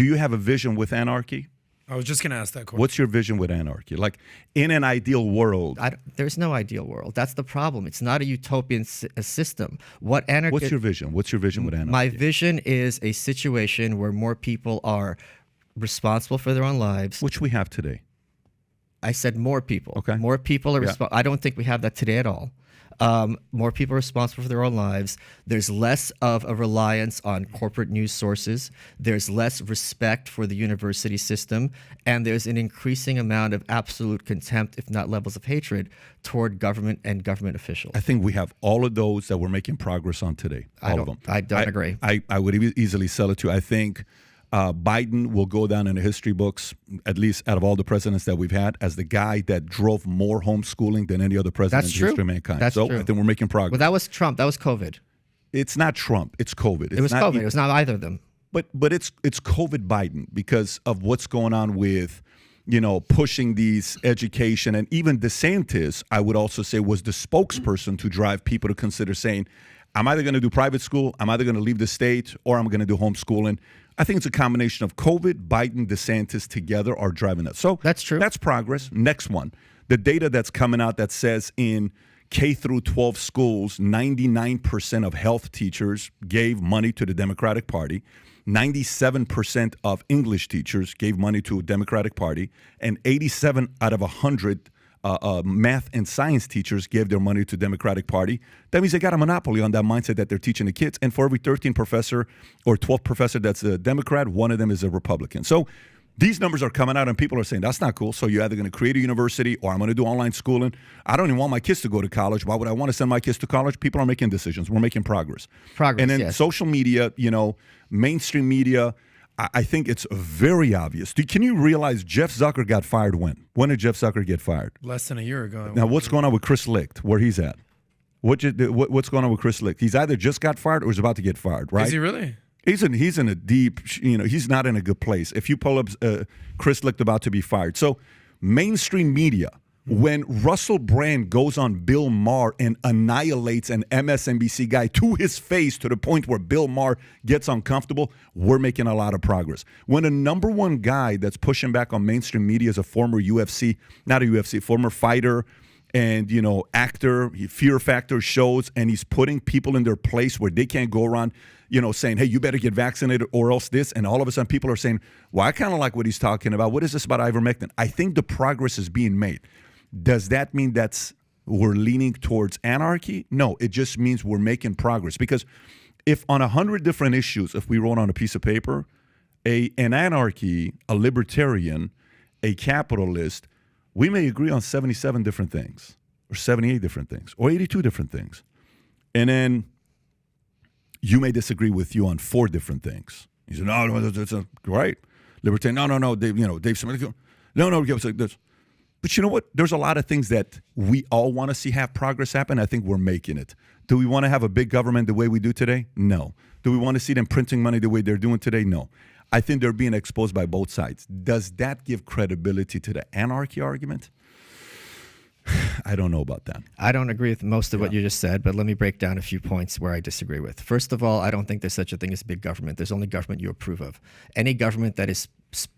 Do you have a vision with anarchy? I was just going to ask that question. What's your vision with anarchy? Like, in an ideal world. There's no ideal world. That's the problem. It's not a utopian system. What anarchy? What's your vision? What's your vision with anarchy? My vision is a situation where more people are responsible for their own lives. Which we have today. I said more people. Okay. More people are responsible. I don't think we have that today at all. More people are responsible for their own lives. There's less of a reliance on corporate news sources. There's less respect for the university system. And there's an increasing amount of absolute contempt, if not levels of hatred, toward government and government officials. I think we have all of those that we're making progress on today. All of them. I don't agree. I would easily sell it to you. I think Biden will go down in the history books, at least out of all the presidents that we've had, as the guy that drove more homeschooling than any other president in the history of mankind. That's true. I think we're making progress. Well, that was Trump. That was COVID. It's not Trump. It's COVID. It was COVID. It was not either of them. But it's COVID Biden because of what's going on with, pushing these education. And even DeSantis, I would also say, was the spokesperson to drive people to consider saying, I'm either going to do private school, I'm either going to leave the state, or I'm going to do homeschooling. I think it's a combination of COVID, Biden, DeSantis together are driving that. So that's true. That's progress. Next one, the data that's coming out that says in K through 12 schools, 99% of health teachers gave money to the Democratic Party. 97% of English teachers gave money to a Democratic Party, and 87 out of 100 math and science teachers gave their money to Democratic Party. That means they got a monopoly on that mindset that they're teaching the kids. And for every 13 professor or 12 professor that's a Democrat, one of them is a Republican. So these numbers are coming out and people are saying, that's not cool. So you're either going to create a university or I'm going to do online schooling. I don't even want my kids to go to college. Why would I want to send my kids to college? People are making decisions. We're making progress. And then social media, mainstream media, I think it's very obvious. Can you realize Jeff Zucker got fired when? When did Jeff Zucker get fired? Less than a year ago. Now, what's going on with Chris Licht, where he's at? What's going on with Chris Licht? He's either just got fired or he's about to get fired, right? Is he really? He's in a deep, he's not in a good place. If you pull up Chris Licht about to be fired. So mainstream media, when Russell Brand goes on Bill Maher and annihilates an MSNBC guy to his face to the point where Bill Maher gets uncomfortable, we're making a lot of progress. When a number one guy that's pushing back on mainstream media is a former former fighter and, actor, Fear Factor shows, and he's putting people in their place where they can't go around, saying, hey, you better get vaccinated or else this. And all of a sudden people are saying, well, I kind of like what he's talking about. What is this about ivermectin? I think the progress is being made. Does that mean we're leaning towards anarchy? No, it just means we're making progress. Because if on 100 different issues, if we wrote on a piece of paper, an anarchy, a libertarian, a capitalist, we may agree on 77 different things, or 78 different things, or 82 different things. And then you may disagree with you on 4 different things. You say, no, that's right. Libertarian, no, Dave Smith, no, this. But you know what? There's a lot of things that we all want to see have progress happen. I think we're making it. Do we want to have a big government the way we do today? No. Do we want to see them printing money the way they're doing today? No. I think they're being exposed by both sides. Does that give credibility to the anarchy argument? I don't know about that. I don't agree with most of what you just said, but let me break down a few points where I disagree with. First of all, I don't think there's such a thing as big government. There's only government you approve of. Any government that is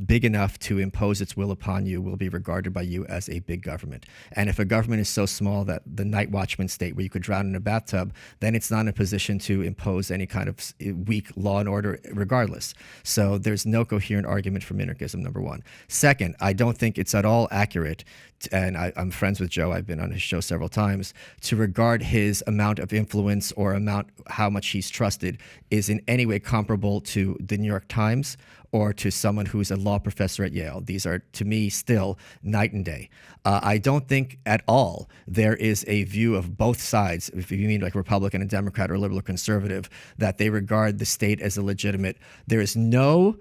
big enough to impose its will upon you will be regarded by you as a big government. And if a government is so small that the night watchman state where you could drown in a bathtub, then it's not in a position to impose any kind of weak law and order regardless. So there's no coherent argument for minarchism, number one. Second, I don't think it's at all accurate, and I'm friends with Joe, I've been on his show several times, to regard his amount of influence or how much he's trusted is in any way comparable to the New York Times or to someone who's a law professor at Yale. These are, to me, still night and day. I don't think at all there is a view of both sides, if you mean like Republican and Democrat or liberal or conservative, that they regard the state as a legitimate. There is no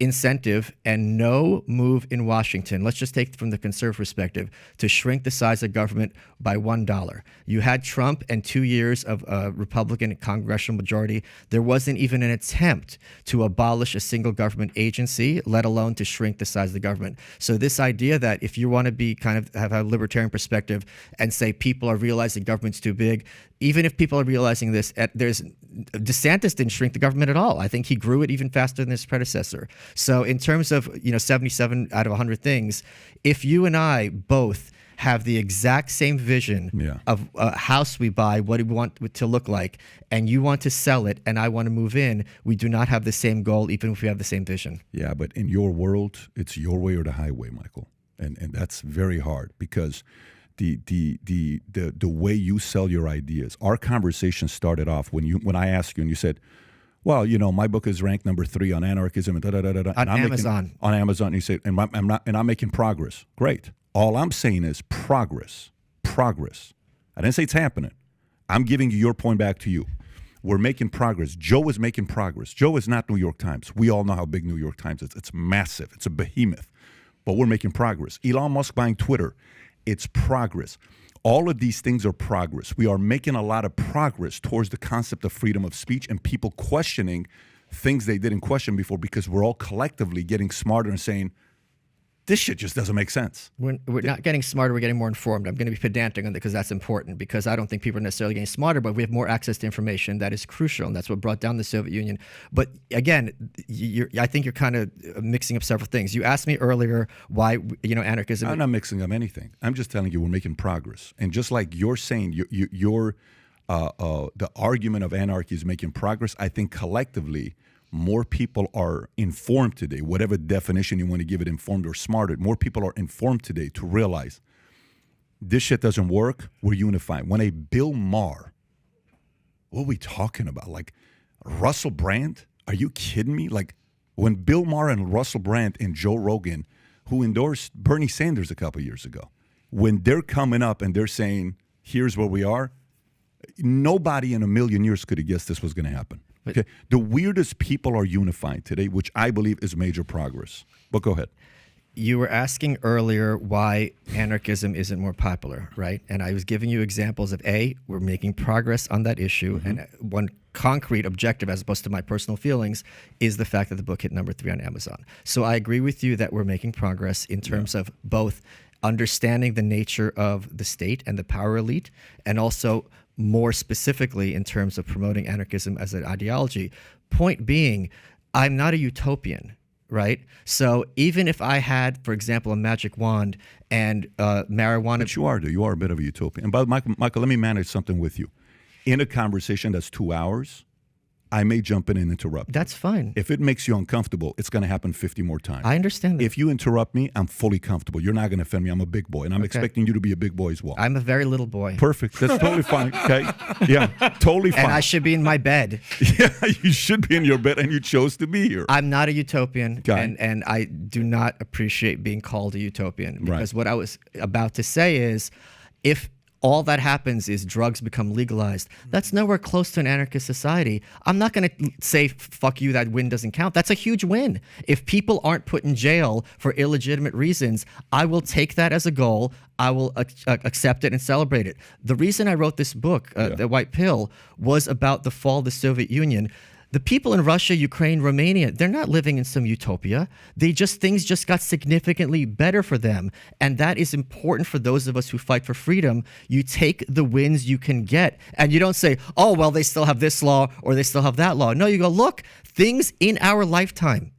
incentive and no move in Washington, let's just take from the conservative perspective, to shrink the size of government by $1. You had Trump and 2 years of Republican congressional majority. There wasn't even an attempt to abolish a single government agency, let alone to shrink the size of the government. So this idea that if you want to be have a libertarian perspective and say people are realizing government's too big, even if people are realizing this, DeSantis didn't shrink the government at all. I think he grew it even faster than his predecessor. So in terms of 77 out of 100 things, if you and I both have the exact same vision of a house we buy, what we want it to look like, and you want to sell it and I want to move in, we do not have the same goal, even if we have the same vision. Yeah, but in your world, it's your way or the highway, Michael. And that's very hard because the way you sell your ideas. Our conversation started off when I asked you and you said, well, my book is ranked number 3 on anarchism and on Amazon. On Amazon, and you say, and I'm making progress. Great. All I'm saying is progress. Progress. I didn't say it's happening. I'm giving you your point back to you. We're making progress. Joe is making progress. Joe is not New York Times. We all know how big New York Times is. It's massive. It's a behemoth. But we're making progress. Elon Musk buying Twitter, it's progress. All of these things are progress. We are making a lot of progress towards the concept of freedom of speech and people questioning things they didn't question before because we're all collectively getting smarter and saying, this shit just doesn't make sense. We're not getting smarter, we're getting more informed. I'm going to be pedantic on that because that's important, because I don't think people are necessarily getting smarter, but we have more access to information that is crucial, and that's what brought down the Soviet Union. But again, I think you're kind of mixing up several things. You asked me earlier why anarchism... I'm not mixing up anything. I'm just telling you we're making progress. And just like you're saying, the argument of anarchy is making progress, I think collectively more people are informed today, whatever definition you want to give it, informed or smarter, more people are informed today to realize this shit doesn't work, we're unified. When a Bill Maher, what are we talking about? Like Russell Brand? Are you kidding me? Like when Bill Maher and Russell Brand and Joe Rogan, who endorsed Bernie Sanders a couple years ago, when they're coming up and they're saying, here's where we are, nobody in a million years could have guessed this was going to happen. Okay. The weirdest people are unifying today, which I believe is major progress. But go ahead. You were asking earlier why anarchism isn't more popular, right? And I was giving you examples of we're making progress on that issue. Mm-hmm. And one concrete objective, as opposed to my personal feelings, is the fact that the book hit number 3 on Amazon. So I agree with you that we're making progress in terms of both understanding the nature of the state and the power elite, and also more specifically in terms of promoting anarchism as an ideology. Point being, I'm not a utopian, right? So even if I had, for example, a magic wand and marijuana... But you are a bit of a utopian. And by Michael, let me manage something with you. In a conversation that's 2 hours, I may jump in and interrupt. That's fine. If it makes you uncomfortable, it's going to happen 50 more times. I understand that. If you interrupt me, I'm fully comfortable. You're not going to offend me. I'm a big boy, and I'm expecting you to be a big boy as well. I'm a very little boy. Perfect. That's totally fine. Okay. Yeah, totally fine. And I should be in my bed. Yeah, you should be in your bed, and you chose to be here. I'm not a utopian, and I do not appreciate being called a utopian. Because what I was about to say is, if all that happens is drugs become legalized, that's nowhere close to an anarchist society. I'm not going to say, fuck you, that win doesn't count. That's a huge win. If people aren't put in jail for illegitimate reasons, I will take that as a goal. I will accept it and celebrate it. The reason I wrote this book, The White Pill, was about the fall of the Soviet Union. The people in Russia, Ukraine, Romania, they're not living in some utopia. Things just got significantly better for them. And that is important for those of us who fight for freedom. You take the wins you can get. And you don't say, oh, well, they still have this law or they still have that law. No, you go, look, things in our lifetime,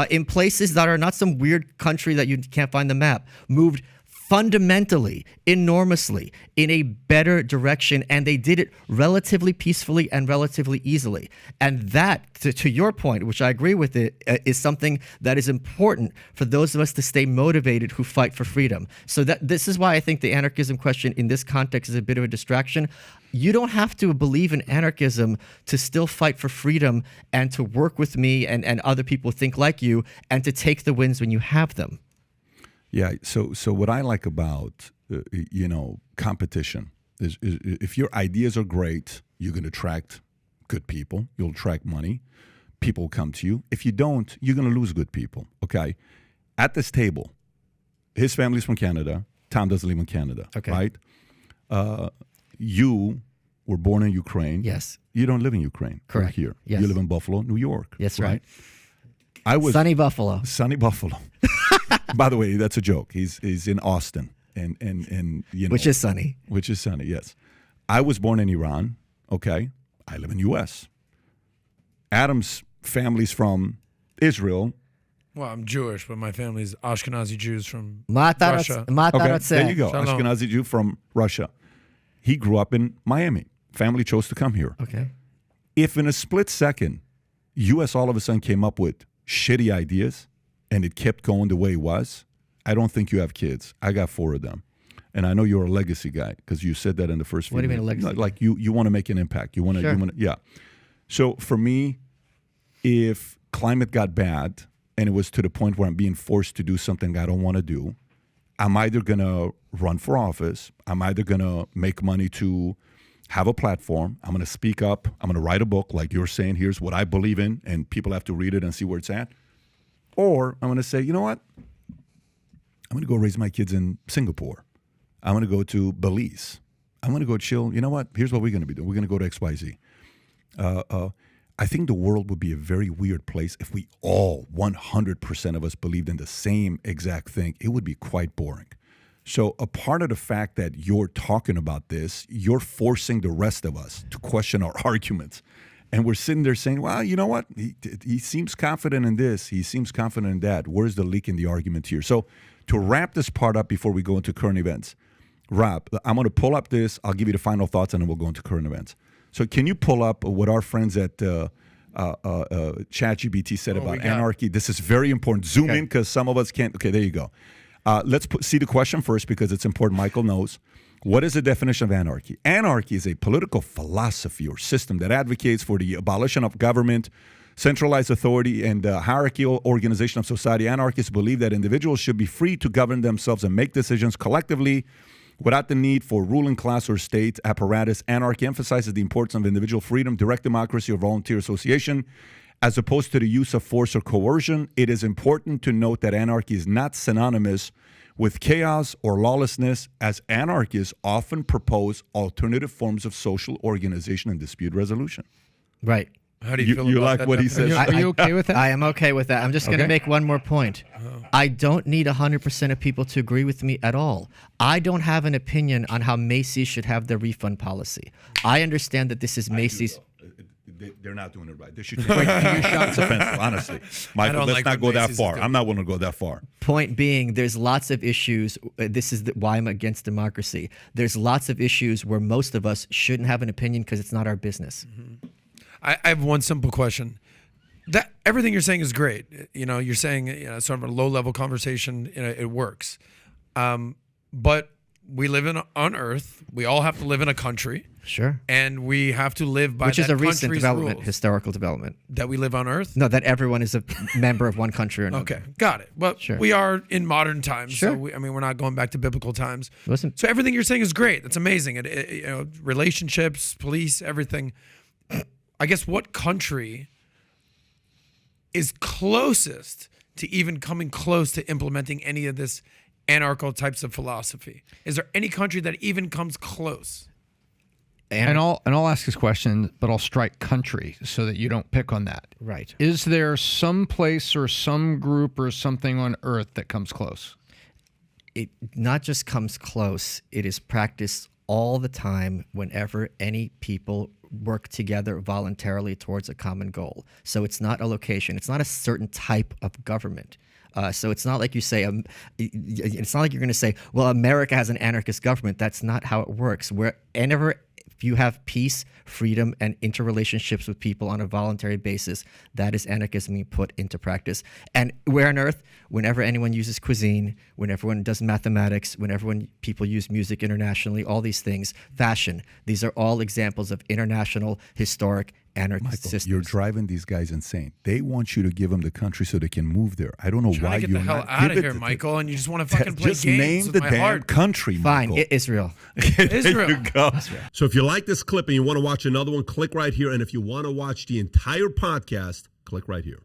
in places that are not some weird country that you can't find the map, moved fundamentally, enormously, in a better direction, and they did it relatively peacefully and relatively easily. And that, to your point, which I agree with it, is something that is important for those of us to stay motivated who fight for freedom. So this is why I think the anarchism question in this context is a bit of a distraction. You don't have to believe in anarchism to still fight for freedom and to work with me and other people who think like you and to take the wins when you have them. Yeah. So what I like about competition is if your ideas are great, you're going to attract good people. You'll attract money. People will come to you. If you don't, you're going to lose good people. Okay. At this table, his family's from Canada. Tom doesn't live in Canada. Okay. Right. You were born in Ukraine. Yes. You don't live in Ukraine. Correct. You're here. Yes. You live in Buffalo, New York. Yes, right. Sunny Buffalo. Sunny Buffalo. By the way, that's a joke. He's in Austin, and which is sunny. Which is sunny. Yes. I was born in Iran. Okay. I live in U.S. Adam's family's from Israel. Well, I'm Jewish, but my family's Ashkenazi Jews from Matarat- Russia. Mataratse. There you go. Shalom. Ashkenazi Jew from Russia. He grew up in Miami. Family chose to come here. Okay. If in a split second, U.S. all of a sudden came up with shitty ideas and it kept going the way it was, I don't think you have kids. I got 4 of them. And I know you're a legacy guy because you said that in the first What do you video. mean a legacy guy? Like you want to make an impact. You want to, Sure. yeah. So for me, if climate got bad and it was to the point where I'm being forced to do something I don't want to do, I'm either going to run for office. I'm either going to make money to have a platform. I'm going to speak up. I'm going to write a book like you're saying, here's what I believe in, and people have to read it and see where it's at. Or I'm going to say, you know what? I'm going to go raise my kids in Singapore. I'm going to go to Belize. I'm going to go chill. You know what? Here's what we're going to be doing. We're going to go to XYZ. I think the world would be a very weird place if we all, 100% of us, believed in the same exact thing. It would be quite boring. So a part of the fact that you're talking about this, you're forcing the rest of us to question our arguments. And we're sitting there saying, well, you know what? He seems confident in this. He seems confident in that. Where's the leak in the argument here? So to wrap this part up before we go into current events, Rob, I'm going to pull up this. I'll give you the final thoughts, and then we'll go into current events. So can you pull up what our friends at ChatGPT said about Anarchy? This is very important. Zoom in because some of us can't. Okay, there you go. Let's see the question first because it's important. Michael knows. What is the definition of anarchy? Anarchy is a political philosophy or system that advocates for the abolition of government, centralized authority, and hierarchical organization of society. Anarchists believe that individuals should be free to govern themselves and make decisions collectively without the need for ruling class or state apparatus. Anarchy emphasizes the importance of individual freedom, direct democracy, or volunteer association, as opposed to the use of force or coercion. It is important to note that anarchy is not synonymous with chaos or lawlessness, as anarchists often propose alternative forms of social organization and dispute resolution. Right. How do you feel about like that what he definition? says? Are you okay with that? I am okay with that. I'm just going to make one more point. I don't need 100% of people to agree with me at all. I don't have an opinion on how Macy's should have their refund policy. I understand that this is Macy's. They're not doing it right. They should take shots offensive, honestly. Michael, let's like not what go that Macy's is far. doing. I'm not willing to go that far. Point being, there's lots of issues. This is why I'm against democracy. There's lots of issues where most of us shouldn't have an opinion because it's not our business. I have one simple question. That everything you're saying is great. You know, you're saying sort of a low-level conversation. It works, but we live on Earth. We all have to live in a country. Sure. And we have to live by Which is that a recent country's development, rules. historical development. That we live on Earth. No, that everyone is a member of one country or another. Okay, got it. Well, Sure. we are in modern times, Sure. so we're not going back to biblical times. Listen. So everything you're saying is great. That's amazing. Relationships, police, everything. I guess what country is closest to even coming close to implementing any of this anarcho types of philosophy? Is there any country that even comes close? And I'll ask this question, but I'll strike country so that you don't pick on that. Right. Is there some place or some group or something on Earth that comes close? It not just comes close, it is practiced all the time whenever any people work together voluntarily towards a common goal. So it's not a location. It's not a certain type of government. So it's not like you say, it's not like you're going to say, well, America has an anarchist government. That's not how it works. Whenever you have peace, freedom, and interrelationships with people on a voluntary basis, that is anarchism being put into practice. And where on Earth, whenever anyone uses cuisine, when everyone does mathematics, whenever people use music internationally, all these things, fashion, these are all examples of international, historic, anarchist systems. You're driving these guys insane. They want you to give them the country so they can move there. I don't know Trying why to get you're the hell not. out of here, Michael, and you just want to fucking play Just games name with the my damn heart. country, Fine, Michael. Israel. Israel. There you go. So if you like this clip and you want to watch another one, click right here. And if you want to watch the entire podcast, click right here.